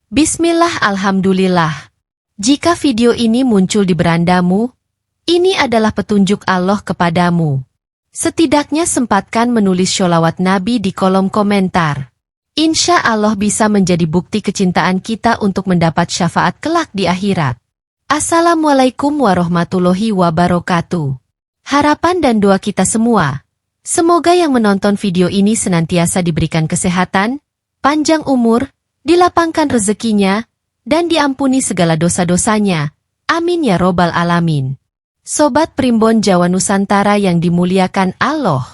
Bismillah, alhamdulillah. Jika video ini muncul di berandamu, ini adalah petunjuk Allah kepadamu. Setidaknya sempatkan menulis sholawat Nabi di kolom komentar. Insya Allah bisa menjadi bukti kecintaan kita untuk mendapat syafaat kelak di akhirat. Assalamualaikum warahmatullahi wabarakatuh. Harapan dan doa kita semua. Semoga yang menonton video ini senantiasa diberikan kesehatan, panjang umur, dilapangkan rezekinya, dan diampuni segala dosa-dosanya. Amin ya robbal alamin. Sobat Primbon Jawa Nusantara yang dimuliakan Allah.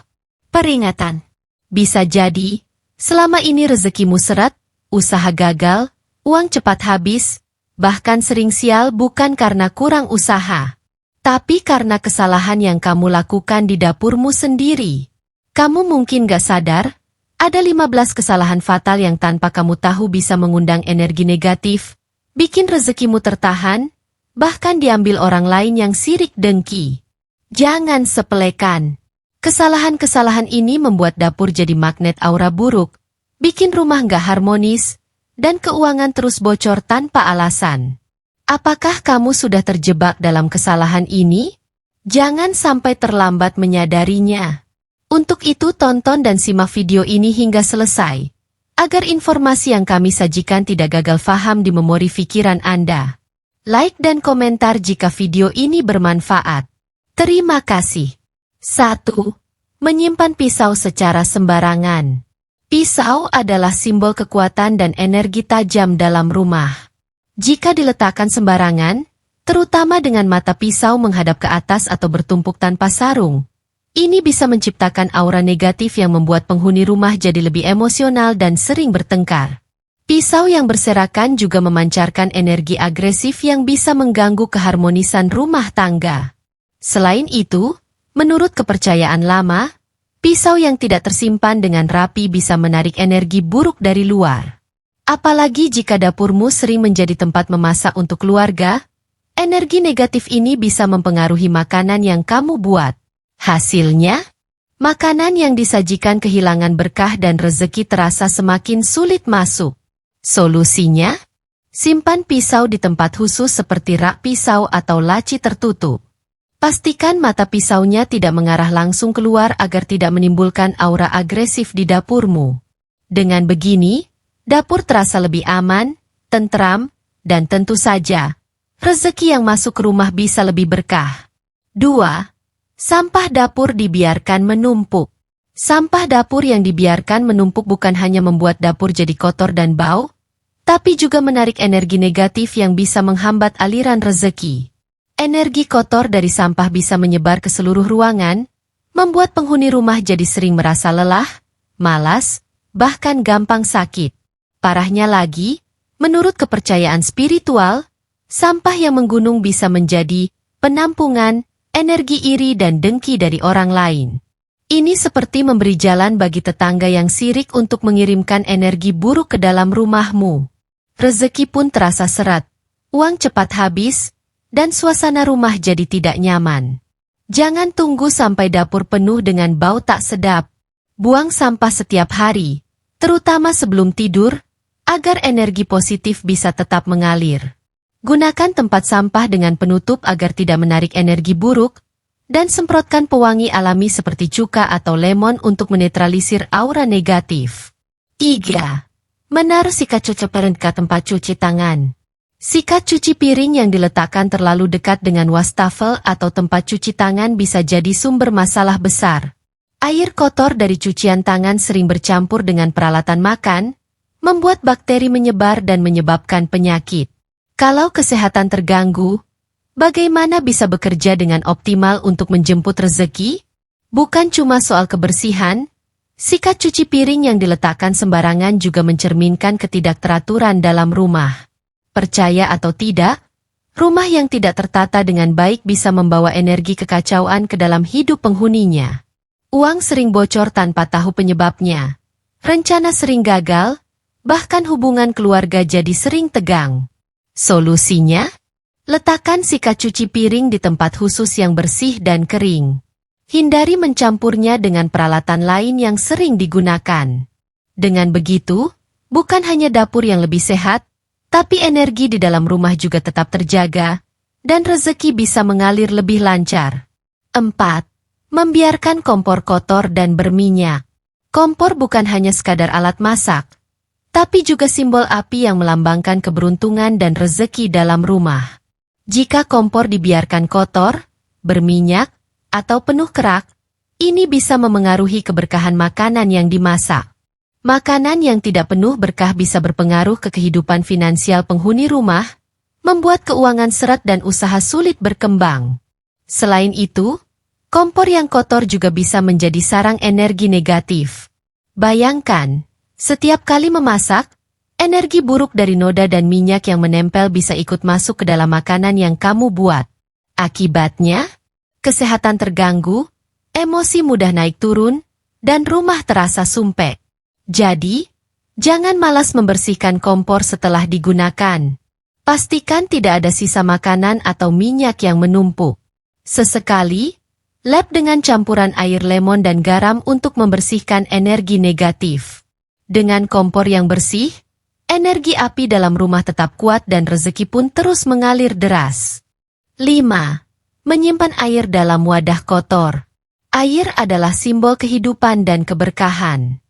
Peringatan. Bisa jadi, selama ini rezekimu seret, usaha gagal, uang cepat habis, bahkan sering sial bukan karena kurang usaha, tapi karena kesalahan yang kamu lakukan di dapurmu sendiri. Kamu mungkin gak sadar, ada 15 kesalahan fatal yang tanpa kamu tahu bisa mengundang energi negatif, bikin rezekimu tertahan, bahkan diambil orang lain yang sirik dengki. Jangan sepelekan. Kesalahan-kesalahan ini membuat dapur jadi magnet aura buruk, bikin rumah gak harmonis, dan keuangan terus bocor tanpa alasan. Apakah kamu sudah terjebak dalam kesalahan ini? Jangan sampai terlambat menyadarinya. Untuk itu tonton dan simak video ini hingga selesai, agar informasi yang kami sajikan tidak gagal faham di memori pikiran Anda. Like dan komentar jika video ini bermanfaat. Terima kasih. 1. Menyimpan pisau secara sembarangan. Pisau adalah simbol kekuatan dan energi tajam dalam rumah. Jika diletakkan sembarangan, terutama dengan mata pisau menghadap ke atas atau bertumpuk tanpa sarung, ini bisa menciptakan aura negatif yang membuat penghuni rumah jadi lebih emosional dan sering bertengkar. Pisau yang berserakan juga memancarkan energi agresif yang bisa mengganggu keharmonisan rumah tangga. Selain itu, menurut kepercayaan lama, pisau yang tidak tersimpan dengan rapi bisa menarik energi buruk dari luar. Apalagi jika dapurmu sering menjadi tempat memasak untuk keluarga, energi negatif ini bisa mempengaruhi makanan yang kamu buat. Hasilnya, makanan yang disajikan kehilangan berkah dan rezeki terasa semakin sulit masuk. Solusinya? Simpan pisau di tempat khusus seperti rak pisau atau laci tertutup. Pastikan mata pisaunya tidak mengarah langsung keluar agar tidak menimbulkan aura agresif di dapurmu. Dengan begini, dapur terasa lebih aman, tentram, dan tentu saja, rezeki yang masuk ke rumah bisa lebih berkah. 2. Sampah dapur dibiarkan menumpuk. Sampah dapur yang dibiarkan menumpuk bukan hanya membuat dapur jadi kotor dan bau, tapi juga menarik energi negatif yang bisa menghambat aliran rezeki. Energi kotor dari sampah bisa menyebar ke seluruh ruangan, membuat penghuni rumah jadi sering merasa lelah, malas, bahkan gampang sakit. Parahnya lagi, menurut kepercayaan spiritual, sampah yang menggunung bisa menjadi penampungan, energi iri dan dengki dari orang lain. Ini seperti memberi jalan bagi tetangga yang sirik untuk mengirimkan energi buruk ke dalam rumahmu. Rezeki pun terasa seret, uang cepat habis, dan suasana rumah jadi tidak nyaman. Jangan tunggu sampai dapur penuh dengan bau tak sedap. Buang sampah setiap hari, terutama sebelum tidur, agar energi positif bisa tetap mengalir. Gunakan tempat sampah dengan penutup agar tidak menarik energi buruk, dan semprotkan pewangi alami seperti cuka atau lemon untuk menetralisir aura negatif. 3. Menaruh sikat cuci piring ke tempat cuci tangan. Sikat cuci piring yang diletakkan terlalu dekat dengan wastafel atau tempat cuci tangan bisa jadi sumber masalah besar. Air kotor dari cucian tangan sering bercampur dengan peralatan makan, membuat bakteri menyebar dan menyebabkan penyakit. Kalau kesehatan terganggu, bagaimana bisa bekerja dengan optimal untuk menjemput rezeki? Bukan cuma soal kebersihan, sikat cuci piring yang diletakkan sembarangan juga mencerminkan ketidakteraturan dalam rumah. Percaya atau tidak, rumah yang tidak tertata dengan baik bisa membawa energi kekacauan ke dalam hidup penghuninya. Uang sering bocor tanpa tahu penyebabnya. Rencana sering gagal, bahkan hubungan keluarga jadi sering tegang. Solusinya? Letakkan sikat cuci piring di tempat khusus yang bersih dan kering. Hindari mencampurnya dengan peralatan lain yang sering digunakan. Dengan begitu, bukan hanya dapur yang lebih sehat, Tapi energi di dalam rumah juga tetap terjaga, dan rezeki bisa mengalir lebih lancar. 4. Membiarkan kompor kotor dan berminyak. Kompor bukan hanya sekadar alat masak, tapi juga simbol api yang melambangkan keberuntungan dan rezeki dalam rumah. Jika kompor dibiarkan kotor, berminyak, atau penuh kerak, ini bisa memengaruhi keberkahan makanan yang dimasak. Makanan yang tidak penuh berkah bisa berpengaruh ke kehidupan finansial penghuni rumah, membuat keuangan seret dan usaha sulit berkembang. Selain itu, kompor yang kotor juga bisa menjadi sarang energi negatif. Bayangkan, setiap kali memasak, energi buruk dari noda dan minyak yang menempel bisa ikut masuk ke dalam makanan yang kamu buat. Akibatnya, kesehatan terganggu, emosi mudah naik turun, dan rumah terasa sumpek. Jadi, jangan malas membersihkan kompor setelah digunakan. Pastikan tidak ada sisa makanan atau minyak yang menumpuk. Sesekali, lap dengan campuran air lemon dan garam untuk membersihkan energi negatif. Dengan kompor yang bersih, energi api dalam rumah tetap kuat dan rezeki pun terus mengalir deras. 5. Menyimpan air dalam wadah kotor. Air adalah simbol kehidupan dan keberkahan.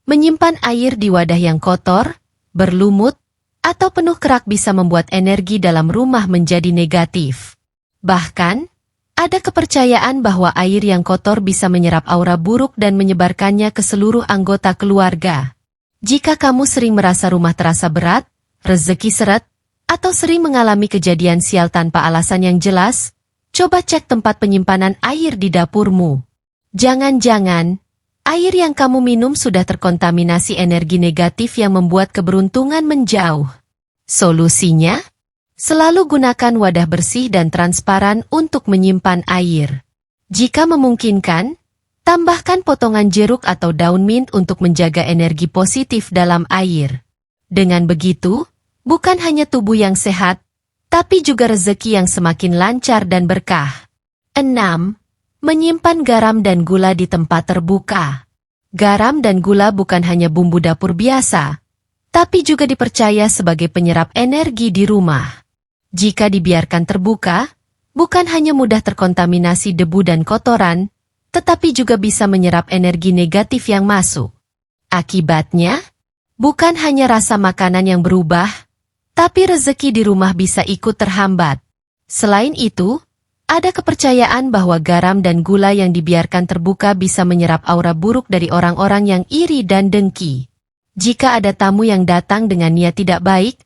Menyimpan air di wadah yang kotor, berlumut, atau penuh kerak bisa membuat energi dalam rumah menjadi negatif. Bahkan, ada kepercayaan bahwa air yang kotor bisa menyerap aura buruk dan menyebarkannya ke seluruh anggota keluarga. Jika kamu sering merasa rumah terasa berat, rezeki seret, atau sering mengalami kejadian sial tanpa alasan yang jelas, coba cek tempat penyimpanan air di dapurmu. Jangan-jangan, air yang kamu minum sudah terkontaminasi energi negatif yang membuat keberuntungan menjauh. Solusinya? Selalu gunakan wadah bersih dan transparan untuk menyimpan air. Jika memungkinkan, tambahkan potongan jeruk atau daun mint untuk menjaga energi positif dalam air. Dengan begitu, bukan hanya tubuh yang sehat, tapi juga rezeki yang semakin lancar dan berkah. 6. Menyimpan garam dan gula di tempat terbuka. Garam dan gula bukan hanya bumbu dapur biasa, tapi juga dipercaya sebagai penyerap energi di rumah. Jika dibiarkan terbuka, bukan hanya mudah terkontaminasi debu dan kotoran, tetapi juga bisa menyerap energi negatif yang masuk. Akibatnya, bukan hanya rasa makanan yang berubah, tapi rezeki di rumah bisa ikut terhambat. Selain itu, ada kepercayaan bahwa garam dan gula yang dibiarkan terbuka bisa menyerap aura buruk dari orang-orang yang iri dan dengki. Jika ada tamu yang datang dengan niat tidak baik,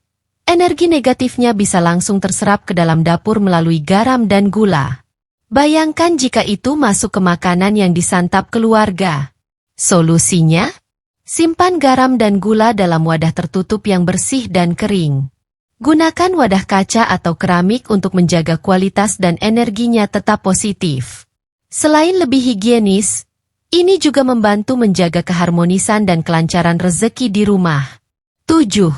energi negatifnya bisa langsung terserap ke dalam dapur melalui garam dan gula. Bayangkan jika itu masuk ke makanan yang disantap keluarga. Solusinya? Simpan garam dan gula dalam wadah tertutup yang bersih dan kering. Gunakan wadah kaca atau keramik untuk menjaga kualitas dan energinya tetap positif. Selain lebih higienis, ini juga membantu menjaga keharmonisan dan kelancaran rezeki di rumah. 7.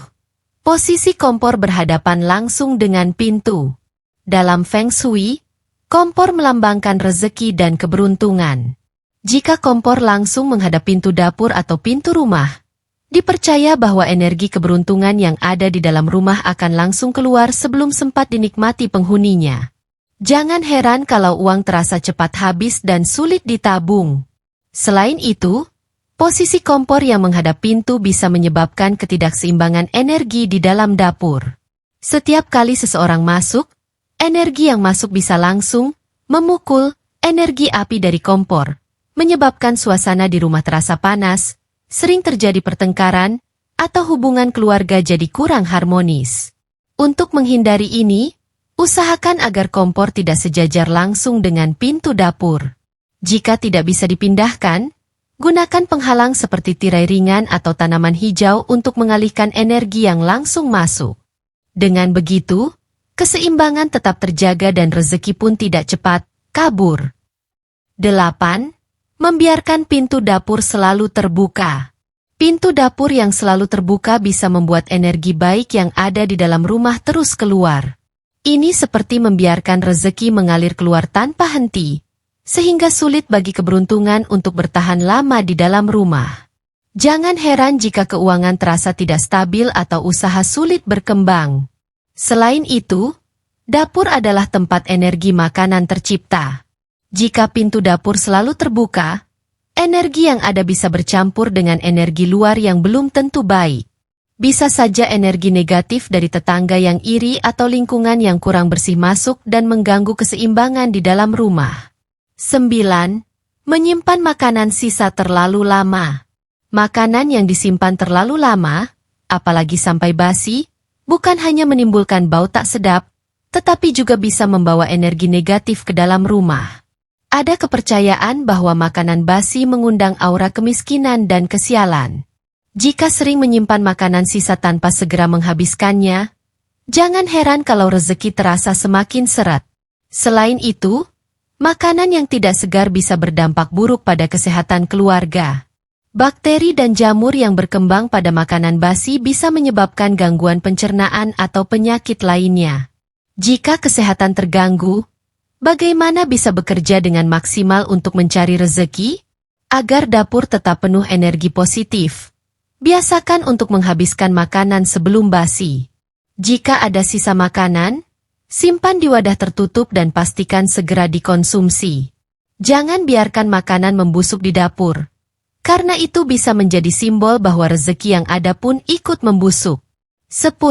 Posisi kompor berhadapan langsung dengan pintu. Dalam Feng Shui, kompor melambangkan rezeki dan keberuntungan. Jika kompor langsung menghadap pintu dapur atau pintu rumah, dipercaya bahwa energi keberuntungan yang ada di dalam rumah akan langsung keluar sebelum sempat dinikmati penghuninya. Jangan heran kalau uang terasa cepat habis dan sulit ditabung. Selain itu, posisi kompor yang menghadap pintu bisa menyebabkan ketidakseimbangan energi di dalam dapur. Setiap kali seseorang masuk, energi yang masuk bisa langsung memukul energi api dari kompor, menyebabkan suasana di rumah terasa panas, sering terjadi pertengkaran, atau hubungan keluarga jadi kurang harmonis. Untuk menghindari ini, usahakan agar kompor tidak sejajar langsung dengan pintu dapur. Jika tidak bisa dipindahkan, gunakan penghalang seperti tirai ringan atau tanaman hijau untuk mengalihkan energi yang langsung masuk. Dengan begitu, keseimbangan tetap terjaga dan rezeki pun tidak cepat kabur. 8. Membiarkan pintu dapur selalu terbuka. Pintu dapur yang selalu terbuka bisa membuat energi baik yang ada di dalam rumah terus keluar. Ini seperti membiarkan rezeki mengalir keluar tanpa henti, sehingga sulit bagi keberuntungan untuk bertahan lama di dalam rumah. Jangan heran jika keuangan terasa tidak stabil atau usaha sulit berkembang. Selain itu, dapur adalah tempat energi makanan tercipta. Jika pintu dapur selalu terbuka, energi yang ada bisa bercampur dengan energi luar yang belum tentu baik. Bisa saja energi negatif dari tetangga yang iri atau lingkungan yang kurang bersih masuk dan mengganggu keseimbangan di dalam rumah. 9. Menyimpan makanan sisa terlalu lama. Makanan yang disimpan terlalu lama, apalagi sampai basi, bukan hanya menimbulkan bau tak sedap, tetapi juga bisa membawa energi negatif ke dalam rumah. Ada kepercayaan bahwa makanan basi mengundang aura kemiskinan dan kesialan. Jika sering menyimpan makanan sisa tanpa segera menghabiskannya, jangan heran kalau rezeki terasa semakin seret. Selain itu, makanan yang tidak segar bisa berdampak buruk pada kesehatan keluarga. Bakteri dan jamur yang berkembang pada makanan basi bisa menyebabkan gangguan pencernaan atau penyakit lainnya. Jika kesehatan terganggu, bagaimana bisa bekerja dengan maksimal untuk mencari rezeki? Agar dapur tetap penuh energi positif, biasakan untuk menghabiskan makanan sebelum basi. Jika ada sisa makanan, simpan di wadah tertutup dan pastikan segera dikonsumsi. Jangan biarkan makanan membusuk di dapur, karena itu bisa menjadi simbol bahwa rezeki yang ada pun ikut membusuk. 10.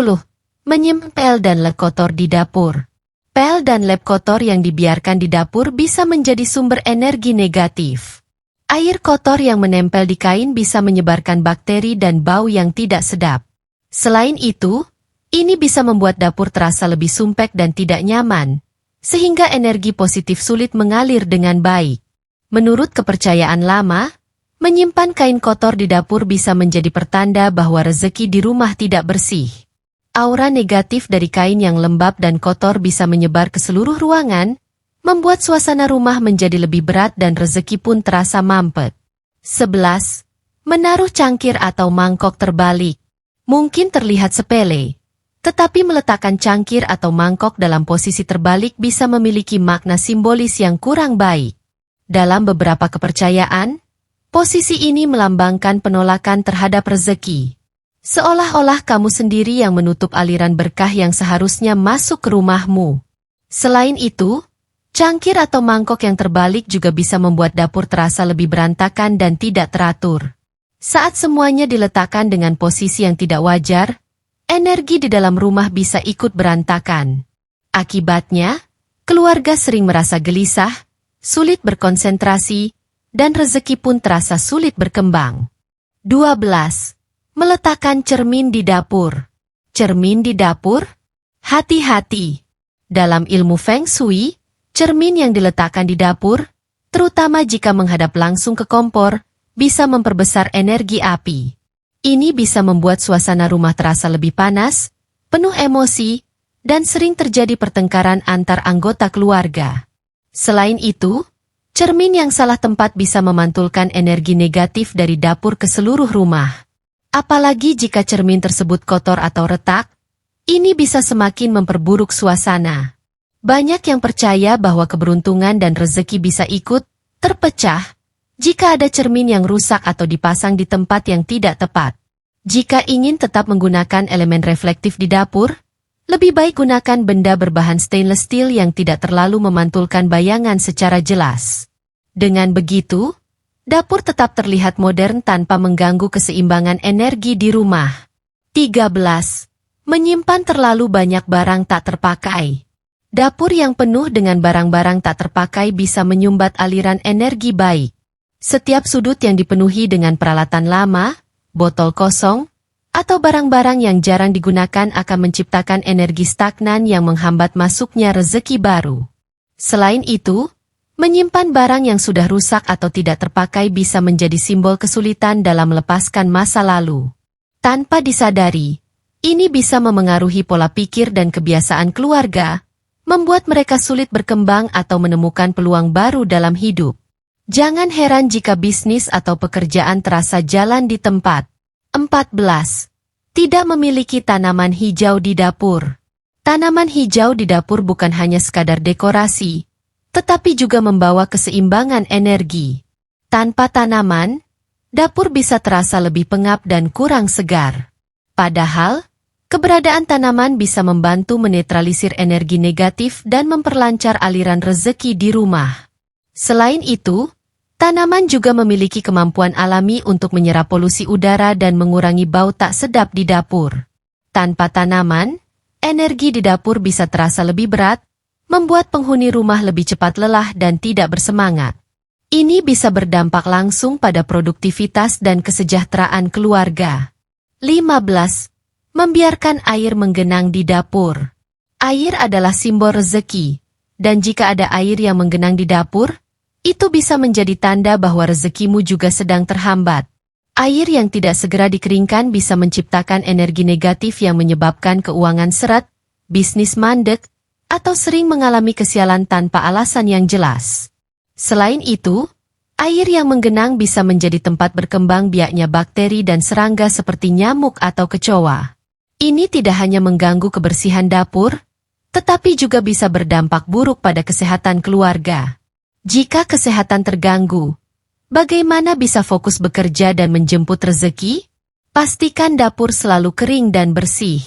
Menyimpan pel dan lep kotor di dapur. Pel dan lep kotor yang dibiarkan di dapur bisa menjadi sumber energi negatif. Air kotor yang menempel di kain bisa menyebarkan bakteri dan bau yang tidak sedap. Selain itu, ini bisa membuat dapur terasa lebih sumpek dan tidak nyaman, sehingga energi positif sulit mengalir dengan baik. Menurut kepercayaan lama, menyimpan kain kotor di dapur bisa menjadi pertanda bahwa rezeki di rumah tidak bersih. Aura negatif dari kain yang lembab dan kotor bisa menyebar ke seluruh ruangan, membuat suasana rumah menjadi lebih berat dan rezeki pun terasa mampet. 11. Menaruh cangkir atau mangkok terbalik. Mungkin terlihat sepele, tetapi meletakkan cangkir atau mangkok dalam posisi terbalik bisa memiliki makna simbolis yang kurang baik. Dalam beberapa kepercayaan, posisi ini melambangkan penolakan terhadap rezeki. Seolah-olah kamu sendiri yang menutup aliran berkah yang seharusnya masuk ke rumahmu. Selain itu, cangkir atau mangkok yang terbalik juga bisa membuat dapur terasa lebih berantakan dan tidak teratur. Saat semuanya diletakkan dengan posisi yang tidak wajar, energi di dalam rumah bisa ikut berantakan. Akibatnya, keluarga sering merasa gelisah, sulit berkonsentrasi, dan rezeki pun terasa sulit berkembang. 12. Meletakkan cermin di dapur. Cermin di dapur? Hati-hati. Dalam ilmu Feng Shui, cermin yang diletakkan di dapur, terutama jika menghadap langsung ke kompor, bisa memperbesar energi api. Ini bisa membuat suasana rumah terasa lebih panas, penuh emosi, dan sering terjadi pertengkaran antar anggota keluarga. Selain itu, cermin yang salah tempat bisa memantulkan energi negatif dari dapur ke seluruh rumah. Apalagi jika cermin tersebut kotor atau retak, ini bisa semakin memperburuk suasana. Banyak yang percaya bahwa keberuntungan dan rezeki bisa ikut terpecah jika ada cermin yang rusak atau dipasang di tempat yang tidak tepat. Jika ingin tetap menggunakan elemen reflektif di dapur, lebih baik gunakan benda berbahan stainless steel yang tidak terlalu memantulkan bayangan secara jelas. Dengan begitu, dapur tetap terlihat modern tanpa mengganggu keseimbangan energi di rumah. 13. Menyimpan terlalu banyak barang tak terpakai. Dapur yang penuh dengan barang-barang tak terpakai bisa menyumbat aliran energi baik. Setiap sudut yang dipenuhi dengan peralatan lama, botol kosong, atau barang-barang yang jarang digunakan akan menciptakan energi stagnan yang menghambat masuknya rezeki baru. Selain itu, menyimpan barang yang sudah rusak atau tidak terpakai bisa menjadi simbol kesulitan dalam melepaskan masa lalu. Tanpa disadari, ini bisa memengaruhi pola pikir dan kebiasaan keluarga, membuat mereka sulit berkembang atau menemukan peluang baru dalam hidup. Jangan heran jika bisnis atau pekerjaan terasa jalan di tempat. 14. Tidak memiliki tanaman hijau di dapur. Tanaman hijau di dapur bukan hanya sekadar dekorasi, tetapi juga membawa keseimbangan energi. Tanpa tanaman, dapur bisa terasa lebih pengap dan kurang segar. Padahal, keberadaan tanaman bisa membantu menetralisir energi negatif dan memperlancar aliran rezeki di rumah. Selain itu, tanaman juga memiliki kemampuan alami untuk menyerap polusi udara dan mengurangi bau tak sedap di dapur. Tanpa tanaman, energi di dapur bisa terasa lebih berat, membuat penghuni rumah lebih cepat lelah dan tidak bersemangat. Ini bisa berdampak langsung pada produktivitas dan kesejahteraan keluarga. 15. Membiarkan air menggenang di dapur. Air adalah simbol rezeki, dan jika ada air yang menggenang di dapur, itu bisa menjadi tanda bahwa rezekimu juga sedang terhambat. Air yang tidak segera dikeringkan bisa menciptakan energi negatif yang menyebabkan keuangan seret, bisnis mandek, atau sering mengalami kesialan tanpa alasan yang jelas. Selain itu, air yang menggenang bisa menjadi tempat berkembang biaknya bakteri dan serangga seperti nyamuk atau kecoa. Ini tidak hanya mengganggu kebersihan dapur, tetapi juga bisa berdampak buruk pada kesehatan keluarga. Jika kesehatan terganggu, bagaimana bisa fokus bekerja dan menjemput rezeki? Pastikan dapur selalu kering dan bersih.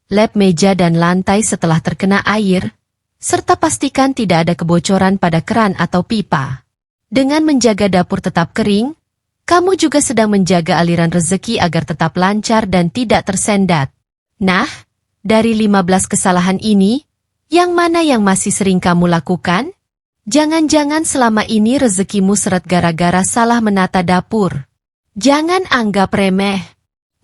Lap meja dan lantai setelah terkena air, serta pastikan tidak ada kebocoran pada keran atau pipa. Dengan menjaga dapur tetap kering, kamu juga sedang menjaga aliran rezeki agar tetap lancar dan tidak tersendat. Nah, dari 15 kesalahan ini, yang mana yang masih sering kamu lakukan? Jangan-jangan selama ini rezekimu seret gara-gara salah menata dapur. Jangan anggap remeh.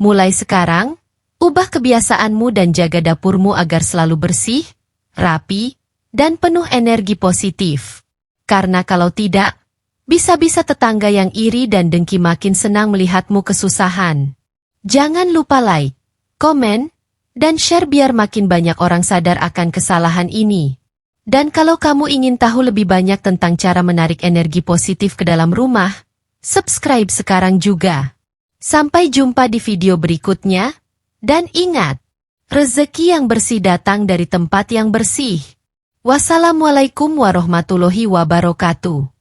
Mulai sekarang, ubah kebiasaanmu dan jaga dapurmu agar selalu bersih, rapi, dan penuh energi positif. Karena kalau tidak, bisa-bisa tetangga yang iri dan dengki makin senang melihatmu kesusahan. Jangan lupa like, komen, dan share biar makin banyak orang sadar akan kesalahan ini. Dan kalau kamu ingin tahu lebih banyak tentang cara menarik energi positif ke dalam rumah, subscribe sekarang juga. Sampai jumpa di video berikutnya. Dan ingat, rezeki yang bersih datang dari tempat yang bersih. Wassalamualaikum warahmatullahi wabarakatuh.